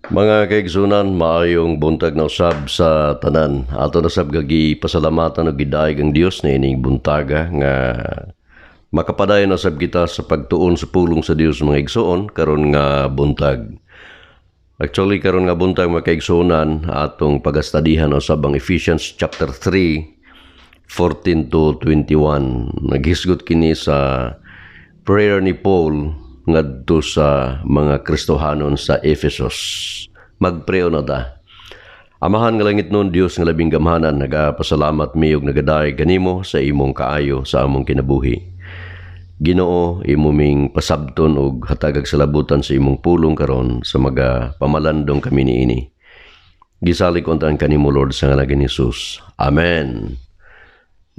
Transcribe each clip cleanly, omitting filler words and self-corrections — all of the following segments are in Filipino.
Mga kaigsunan, maayong buntag na usab sa tanan. Ato na sab gagi pasalamatan og gidaig ang Dios na ining buntaga nga makapadayon na sab kita sa pagtuon sa pulong sa Dios mga igsoon karon nga buntag. Actually karon nga buntag mga kaigsunan atong pagastadihan usab ang Ephesians chapter 3:14 to 21. Naghisgot kini sa prayer ni Paul ngadto sa mga Kristohanon sa Ephesus. Magpreo na ta. Amahan nga langit nun, Dios nga labing gamhanan, nagapasalamat mi og nagaday kanimo sa imong kaayo sa among kinabuhi. Ginoo, imo ming pasabton og hatagag salabutan sa imong pulong karon sa mga pamalandong kami niini. Gisali ko untaan kanimo Lord sa ngalan ni Jesus. Amen.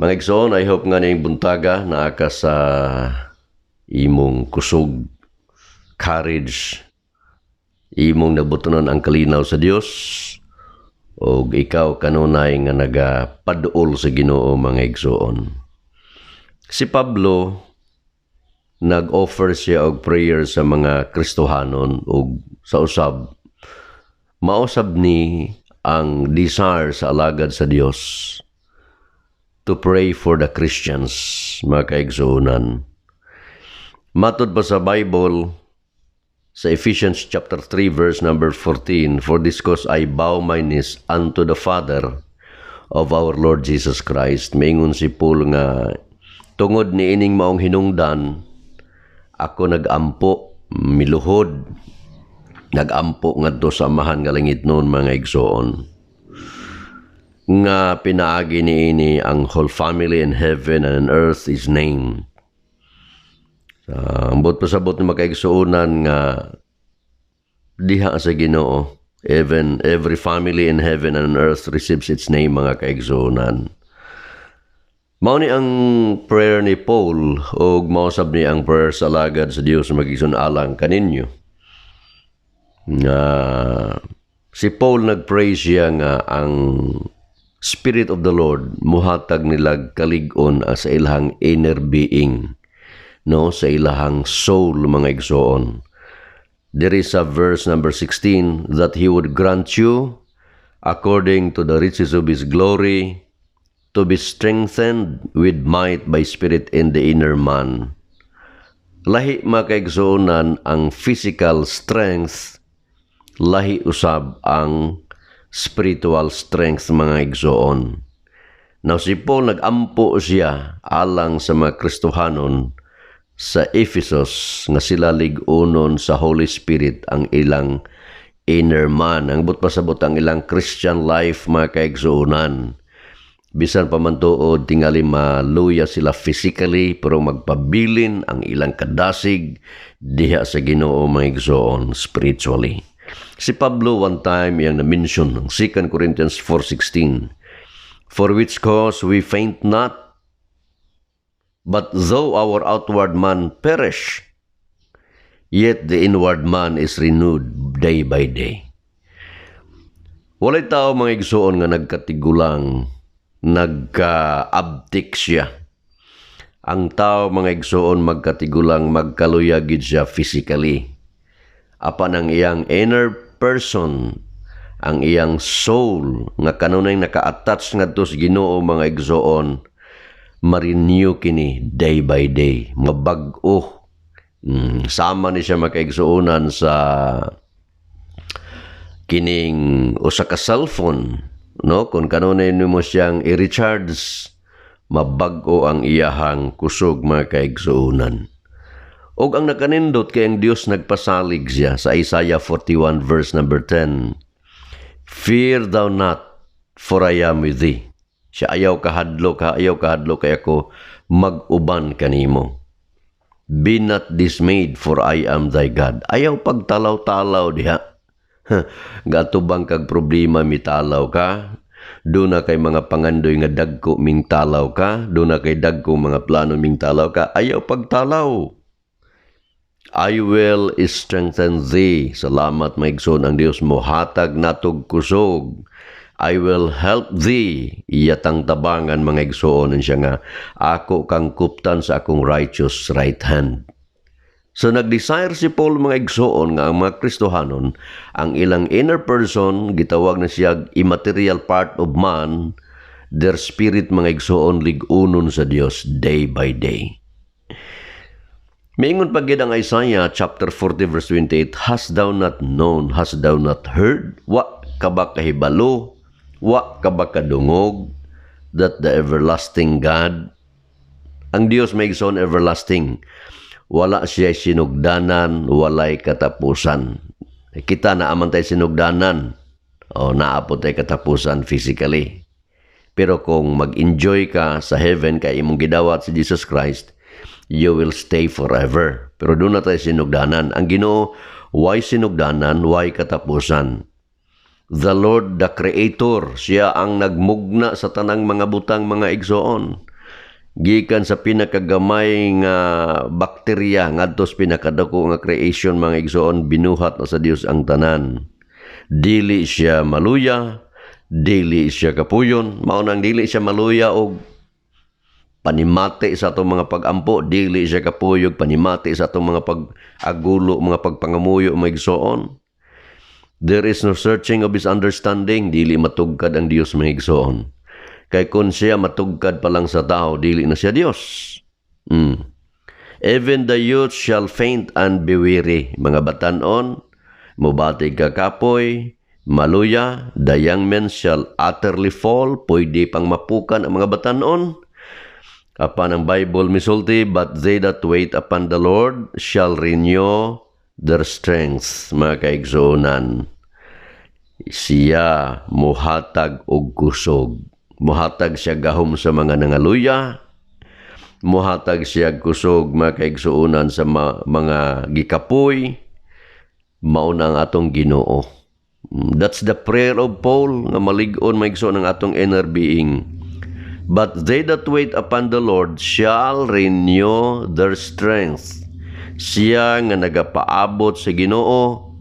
Mga igsoon, I hope nga ning buntaga naa ka sa imong kusog, courage, imong nabutonon ang kalinaw sa Dios, o ikaw kanunay nga nagapaduol sa Ginoo mga igsoon. Si Pablo nag-offer siya og prayer sa mga Kristohanon ug sa usab mausab ni ang desire sa alagad sa Dios to pray for the Christians mga kaigsuonan. Matod pa sa Bible, sa Ephesians chapter 3 verse number 14, "For this cause I bow my knees unto the Father of our Lord Jesus Christ." Maingon si Paul nga, tungod ni ining maong hinungdan, ako nagampo, miluhod, nagampo ngadto sa amahan nga langit noon mga igsoon. Nga pinaagi ni ini ang whole family in heaven and on earth is named. Ambot pasabot ni makaigsuonan nga diha sa Ginoo, even every family in heaven and on earth receives its name mga kaigsuonan. Mao ni ang prayer ni Paul og mausab ni ang prayer sa alagad sa Dios magigsun alang kaninyo. Nga si Paul nagpray siya nga ang Spirit of the Lord muhatag nila kalig-on sa ilahang inner being, no, sa ilahang soul mga igsoon. There is a verse number 16 that He would grant you according to the riches of His glory to be strengthened with might by Spirit in the inner man. Lahi mga kaigsuonan ang physical strength, lahi usab ang spiritual strength mga igsoon. Now si Paul nagampo siya alang sa mga Kristohanon sa Ephesus nga sila lig-unon sa Holy Spirit ang ilang inner man. Ang pasabot ang ilang Christian life mga kaigsuonan. Bisan pa man tuod tingali maluya sila physically pero magpabilin ang ilang kadasig diha sa Ginoo mga igsoon spiritually. Si Pablo one time yang na-mention ng 2 Corinthians 4:16, "For which cause we faint not, but though our outward man perish, yet the inward man is renewed day by day." Walay tao mga igsoon nga nagkatigulang, nagka-abtik siya. Ang tao mga igsoon magkatigulang magkaluyagid siya physically. Apan ang iyang inner person, ang iyang soul nga kanunay naka-attach ngadto sa Ginoo mga igsoon, ma-renew kini day by day, mabag-o. Sama ni siya makaigsuonan sa kining usa ka cellphone, no? Kung kanunay nimo siyang i-recharge, mabag-o ang iyahang kusog mga kaigsuonan. Og ang nakanindot kay ang Dios nagpasalig siya sa Isaiah 41 verse number 10, "Fear thou not, for I am with thee." Siya ayaw kahadlo kay ako mag-uban kanimo. "Be not dismayed, for I am thy God." Ayaw pagtalaw-talaw diha. Gatubang kag problema mitalaw ka. Doon na kay mga pangandoy nga dagko ming talaw ka. Doon na kay dagko mga plano ming talaw ka. Ayaw pagtalaw. "I will strengthen thee." Salamat maigsoon ang Dios mo hatag natog kusog. "I will help thee." Iyatang tabangan mga igsoon siya nga, ako kang kuptan sa akong righteous right hand. So nag-desire si Paul mga igsoon nga ang mga Kristohanon, ang ilang inner person, gitawag na siya immaterial part of man, their spirit mga igsoon lig-unon sa Dios day by day. Maingon pa gid ang Isaiah chapter 40 verse 28, hast thou not known, hast thou not heard, wa ka ba kahibalo, wa ka ba kadungog, that the everlasting God, ang Dios may igsoon everlasting, wala siya sinugdanan, walay katapusan. Kita na aman tayo sinugdanan, o naapot tayo katapusan physically. Pero kung mag-enjoy ka sa heaven kay imong gidawat si Jesus Christ, you will stay forever. Pero doon na tayo sinugdanan. Ang Ginoo, why sinugdanan, why katapusan? The Lord, the Creator, siya ang nagmugna sa tanang mga butang mga igsoon. Gikan sa pinakagamay nga bakterya, ngadto sa pinakadako nga creation mga igsoon, binuhat na sa Dios ang tanan. Dili siya maluya, dili siya kapuyon, mao nang dili siya maluya og panimati sa atong mga pagampo, dili siya kapuyog panimati sa atong mga pag-agulo, mga pagpangamuyo mga igsoon. There is no searching of his understanding, dili matugkad ang Dios mga igsoon. Kay kung siya matugkad pa lang sa tao, dili na siya Dios. Even the youth shall faint and be weary. Mga batanon, mubatig kakapoy, maluya, the young men shall utterly fall, pwede pang mapukan ang mga batanon. Apan ang Bible misulti, but they that wait upon the Lord shall renew their strength. Mga kaigsunan, siya muhatag og kusog. Muhatag siya gahom sa mga nangaluya. Muhatag siya kusog mga kaigsuunan sa mga gikapoy. Mauna ang atong Ginoo. That's the prayer of Paul nga malig-on maigsuon ang atong inner being. But they that wait upon the Lord shall renew their strength. Siya nga nagapaabot sa Ginoo,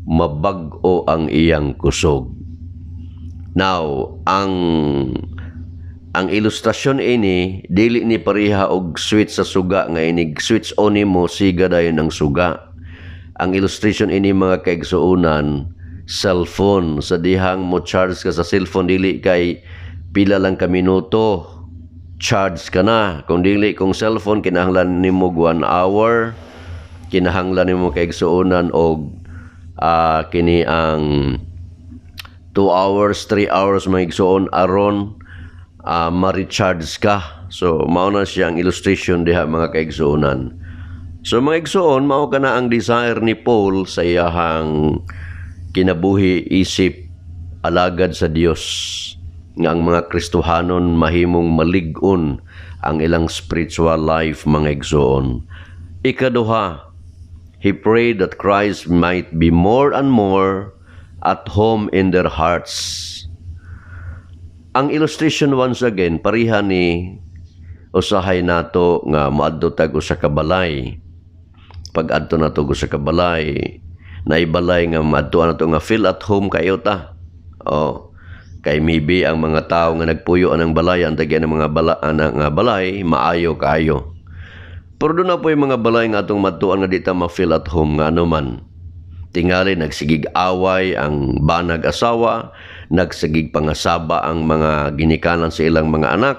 mabag-o ang iyang kusog. Now, ang ilustrasyon ini, dili ni pareha og switch sa suga nga inig switch on mo siga dayon ang suga. Ang illustration ini mga kaigsuunan, cellphone, sa dihang mo charge ka sa cellphone, dili kay pila lang ka minuto, charge ka na. Kung dili, kung cellphone, kinahanglan ni mo 1 hour, kinahanglan ni mo kaigsuunan og kini ang 2 hours, 3 hours maigsuon aron ma-recharge ka. So, mao na siya ang illustration diha mga kaigsuunan. So, mga igsuon, mao ka na ang desire ni Paul sa iyahang kinabuhi, isip, alagad sa Dios, nga ang mga Kristohanon mahimong malig-on ang ilang spiritual life mga igsoon. Ikaduha, he prayed that Christ might be more and more at home in their hearts. Ang illustration once again, pariha ni usahay nato nga maadto tag usa ka balay. Pag adto nato sa kabalay, naibalay nga maadto nato nga feel at home kayo ta. Kay maybe ang mga tao nga nagpuyo anang balay, ang tagyan ng mga balay, maayo kayo. Pero doon na po yung mga balay nga atong matuan nga di ta ma-feel at home nga anuman. Tingali nagsigig away ang banag asawa, nagsigig pangasaba ang mga ginikanan sa ilang mga anak.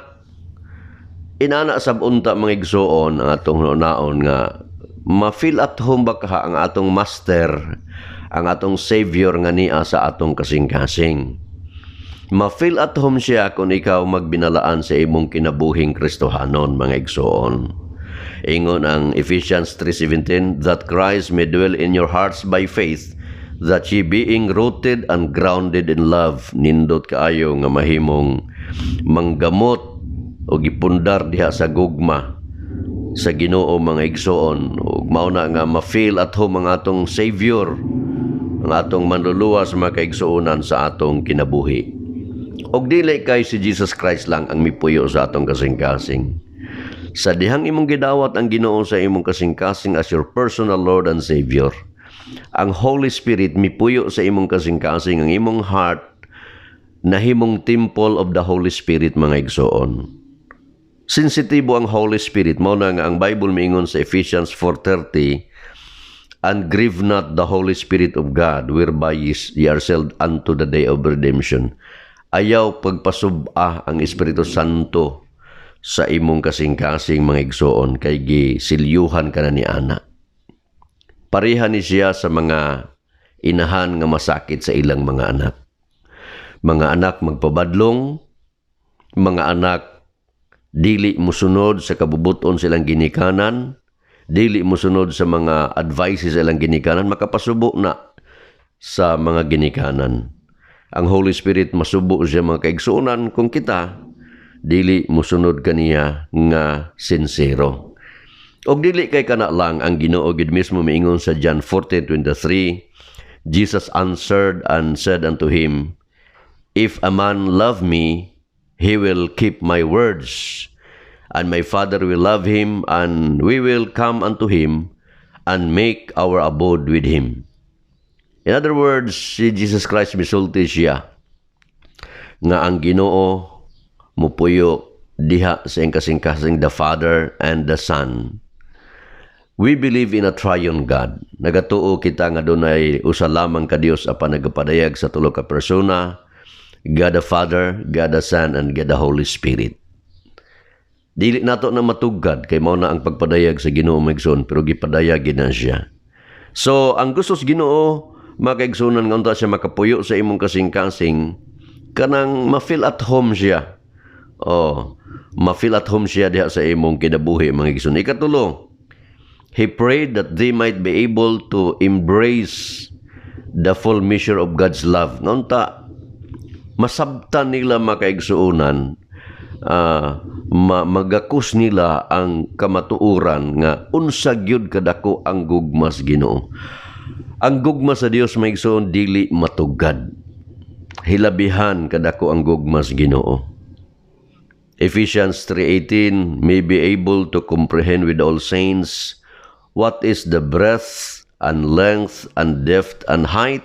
Inana sab unta mga igsoon ang atong naon nga ma-feel at home ba ka ang atong master, ang atong savior nga niya sa atong kasing-kasing. Ma-feel at home siya kung ikaw magbinalaan sa imong kinabuhing Kristohanon mga igsoon. Ingon ang Ephesians 3:17, that Christ may dwell in your hearts by faith, that ye being rooted and grounded in love, nindot kaayo nga mahimong manggamot o gipundar diha sa gugma sa Ginoo mga igsoon. Ug mao na nga ma-feel at home ang atong Savior, ang atong manluluwas mga kaigsuonan sa atong kinabuhi. Og dili kay si Jesus Christ lang ang mipuyo sa atong kasing-kasing. Sa dihang imong gidawat ang Ginoo sa imong kasing-kasing as your personal Lord and Savior, ang Holy Spirit mipuyo sa imong kasing-kasing, ang imong heart nahimong temple of the Holy Spirit mga igsoon. sensitibo ang Holy Spirit. Mao na nga ang Bible miingon sa Ephesians 4:30, "And grieve not the Holy Spirit of God, whereby ye are sealed unto the day of redemption." Ayaw pagpasub-a ang Espiritu Santo sa imong kasing-kasing mga igsoon, kay gisilyuhan ka na ni ana. Pareha ni siya sa mga inahan nga masakit sa ilang mga anak. Mga anak magpabadlong, mga anak dili musunod sa kabubuton silang ginikanan, dili musunod sa mga advices silang ginikanan, makapasubo na sa mga ginikanan. Ang Holy Spirit masubo siya mga kaigsuonan kung kita dili musunod kaniya nga sincero. Og dili kay kana lang ang Ginoo gid mismo miingon sa John 14:23, Jesus answered and said unto him, "If a man love me, he will keep my words, and my Father will love him, and we will come unto him and make our abode with him." In other words, si Jesus Christ misulti siya nga ang Ginoo mupuyo diha sa kasing-kasing the Father and the Son. We believe in a triune God. Nagatuo kita nga dunay usa lamang ka Dios apan nagapadayag sa tulo ka persona, God the Father, God the Son, and God the Holy Spirit. Dili nato na matugad kay mao na ang pagpadayag sa Ginoo maigsoon, pero gipadayag na siya. So ang gusto sa Ginoo makaigsunan nga unta siya makapuyo sa imong kasing-kasing, kanang ma-feel at home siya. Ma-feel at home siya diha sa imong kinabuhi mga igsoon. Ikatulo, he prayed that they might be able to embrace the full measure of God's love. Ngunta, masabtan nila makaigsuunan, magakus nila ang kamatuuran nga unsa gyud kadako ang gugmas Ginoo. Ang gugma sa Dios maigsoon dili matugad. Hilabihan kadako ang gugmas Ginoo. Ephesians 3:18, "May be able to comprehend with all saints what is the breadth and length and depth and height,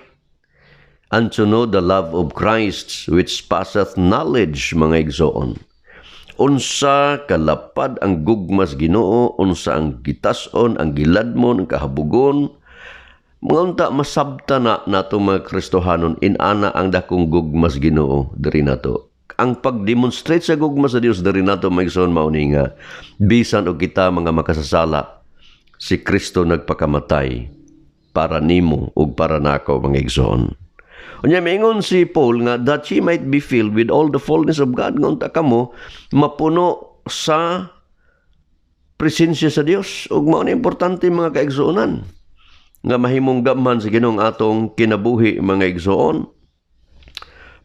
and to know the love of Christ which passeth knowledge," mga igsoon. Unsa kalapad ang gugmas Ginoo, unsa ang gitason, ang giladmon, ang kahabugon. Mga unta masabta na nato mga Kristohanon, inana ang dakong gugmas Ginoo diri nato. Ang pagdemonstrate sa gugmas sa Dios diri nato mga igsoon mao ni nga bisan og kita mga makasasala, si Kristo nagpakamatay para nimo ug para nako mga igsoon. Unya miingon si Paul nga that ye might be filled with all the fullness of God, nga unta kamo mapuno sa presensya sa Dios. Ug mao ni importante mga kaigsuonan nga mahimong gamhan sa Ginoong atong kinabuhi mga igsoon.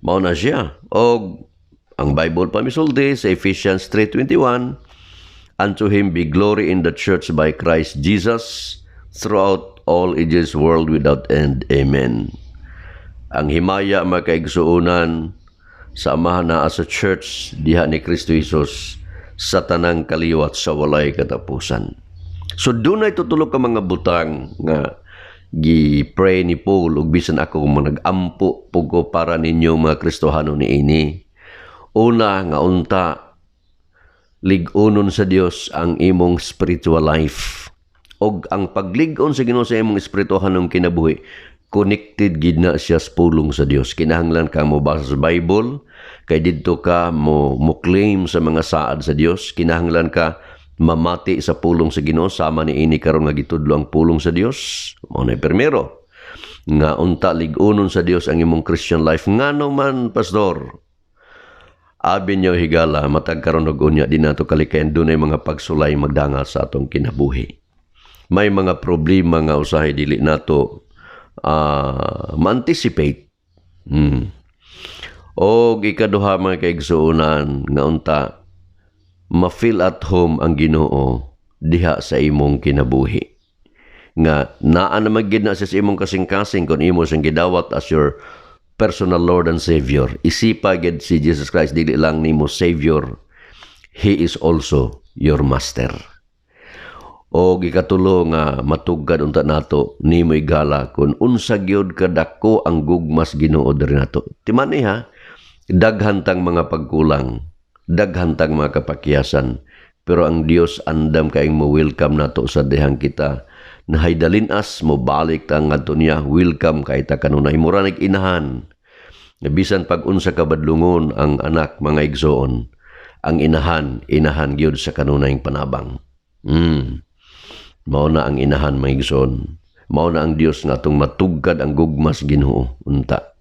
Mao na siya. Og ang Bible pa misulti sa Ephesians 3:21, "Unto him be glory in the church by Christ Jesus throughout all ages, world without end. Amen." Ang himaya mga kaigsuonan sa amahan na sa church diha ni Kristo Jesus sa tanang kaliwat sa walay katapusan. So dunay tutulog ka mga butang nga gi-pray ni Paul ug bisan ako kung nag-ampo pugo para ninyo mga Kristohano niini. Una nga unta, lig-unon sa Dios ang imong spiritual life. Og ang paglig-on sa Ginoo sa imong espirituhanong kinabuhi, connected gid na siya sa pulong sa Dios. Kinahanglan ka mo basa sa Bible, kay didto ka mo claim sa mga saad sa Dios. Kinahanglan ka mamati sa pulong sa Ginoo, sama ni ini karon nga gitudlo ang pulong sa Dios. Mao na primero. Nga unta lig-unon sa Dios ang imong Christian life. Ngano man, pastor? Abi niyo higala, matag karon og unya din nato kalikayan dunay mga pagsulay magdangal sa atong kinabuhi. May mga problema nga usahay dili nato ma-anticipate. O ikaduha mga kaigsuonan nga unta ma-feel at home ang Ginoo diha sa imong kinabuhi. Nga naa na magid na sa imong kasing-kasing kung imo siyang gidawat as your personal Lord and Savior. Isipa gid si Jesus Christ dili lang nimo Savior, He is also your Master. O gikatulo nga matugad unta nato nimo igala kun unsa gyud kadako ang gugmas Ginoo diri nato. Timani ha, daghantang mga pagkulang, daghantang mga kapakyasan, Pero ang Dios andam kaayong mo welcome nato sa dihang kita. Nahaydalin as mo balik ta ngadto niya, welcome kay ta kanunay muranig inahan. Bisan pag unsa ka badlungon ang anak mga igsoon, ang inahan gyud sa kanunay panabang. Mao na ang inahan mga igsoon. Mao na ang Dios nga atong matugkad ang gugmas Ginoo unta.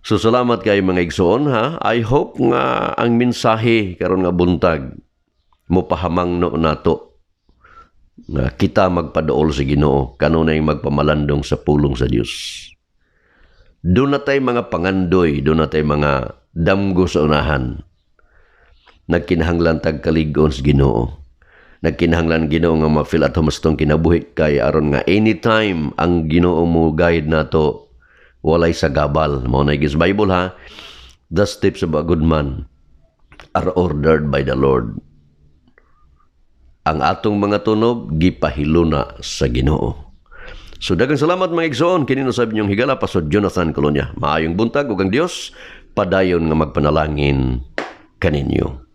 So salamat kay mga igsoon ha. I hope nga ang mensahe karon nga buntag mo pahamang no nato nga kita magpadaol sa Ginoo kanunay magpamalandong sa pulong sa Dios. Doon na tayo mga pangandoy, doon na tayo mga damgo sa unahan. Nagkinahanglan tag kaligon sa Ginoo. Nagkinahanglan Ginoo nga ma-feel at humastong kinabuhi kay aron nga anytime ang Ginoo mo guide nato walay sa gabal. Mao na gis Bible ha. The steps of a good man are ordered by the Lord. Ang atong mga tunog gipahiluna sa Ginoo. So daghang salamat mga igsoon kini usab ninyong higala Pastor Jonathan Colonia. Maayong buntag ug ang Dios padayon nga magpanalangin kaninyo.